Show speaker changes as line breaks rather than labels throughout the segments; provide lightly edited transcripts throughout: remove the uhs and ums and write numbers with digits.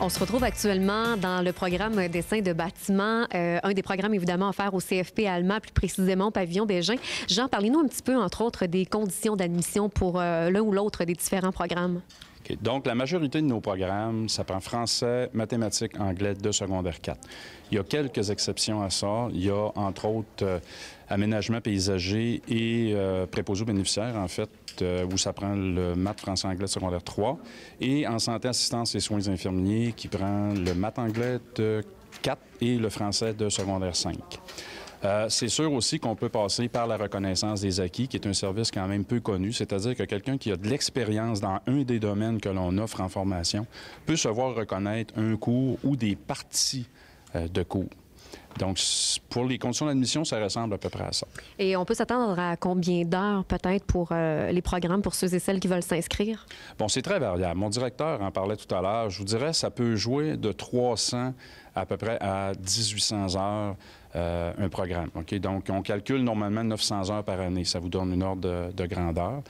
On se retrouve actuellement dans le programme dessin de bâtiment, un des programmes évidemment offerts au CFP Allemand, plus précisément au pavillon Bégin. Jean, parlez-nous un petit peu, entre autres, des conditions d'admission pour l'un ou l'autre des différents programmes.
Okay. Donc, la majorité de nos programmes, ça prend français, mathématiques, anglais de secondaire 4. Il y a quelques exceptions à ça. Il y a, entre autres, aménagement paysager et préposé aux bénéficiaires, en fait, où ça prend le maths, français, anglais de secondaire 3. Et en santé, assistance et soins infirmiers, qui prend le maths, anglais de 4 et le français de secondaire 5. C'est sûr aussi qu'on peut passer par la reconnaissance des acquis, qui est un service quand même peu connu, c'est-à-dire que quelqu'un qui a de l'expérience dans un des domaines que l'on offre en formation peut se voir reconnaître un cours ou des parties de cours. Donc, pour les conditions d'admission, ça ressemble à peu près à ça.
Et on peut s'attendre à combien d'heures, peut-être, pour les programmes, pour ceux et celles qui veulent s'inscrire?
Bon, c'est très variable. Mon directeur en parlait tout à l'heure. Je vous dirais, ça peut jouer de 300 à peu près à 1800 heures un programme. Okay? Donc, on calcule normalement 900 heures par année. Ça vous donne une ordre de grandeur.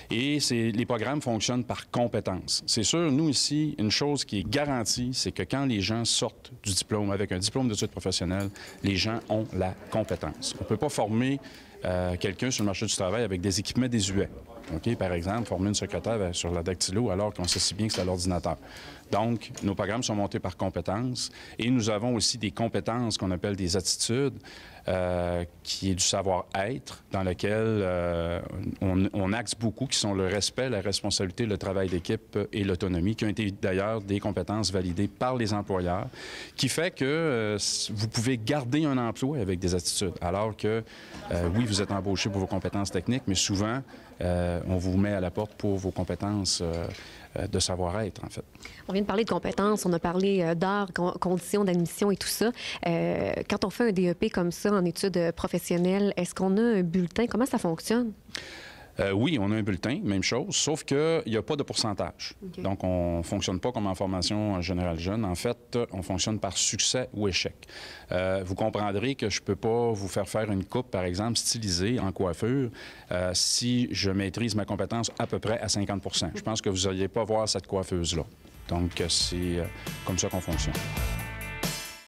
Et les programmes fonctionnent par compétences. C'est sûr, nous ici, une chose qui est garantie, c'est que quand les gens sortent du diplôme, avec un diplôme d'études professionnelles, les gens ont la compétence. On ne peut pas former quelqu'un sur le marché du travail avec des équipements désuets. Okay? Par exemple, former une secrétaire sur la dactylo alors qu'on sait si bien que c'est à l'ordinateur. Donc, nos programmes sont montés par compétences et nous avons aussi des compétences qu'on appelle des attitudes, qui est du savoir-être, dans lequel on axe beaucoup, qui sont le respect, la responsabilité, le travail d'équipe et l'autonomie, qui ont été d'ailleurs des compétences validées par les employeurs, qui fait que vous pouvez garder un emploi avec des attitudes, alors que, oui, vous êtes embauché pour vos compétences techniques, mais souvent, on vous met à la porte pour vos compétences de savoir-être, en fait.
On vient de parler de compétences, on a parlé d'heures, conditions d'admission et tout ça. Quand on fait un DEP comme ça en études professionnelles, est-ce qu'on a un bulletin? Comment ça fonctionne?
Oui, on a un bulletin, même chose, sauf qu'il n'y a pas de pourcentage. Okay. Donc, on ne fonctionne pas comme en formation générale jeune. En fait, on fonctionne par succès ou échec. Vous comprendrez que je ne peux pas vous faire une coupe, par exemple, stylisée en coiffure, si je maîtrise ma compétence à peu près à 50 %. Je pense que vous n'alliez pas voir cette coiffeuse-là. Donc, c'est comme ça qu'on fonctionne.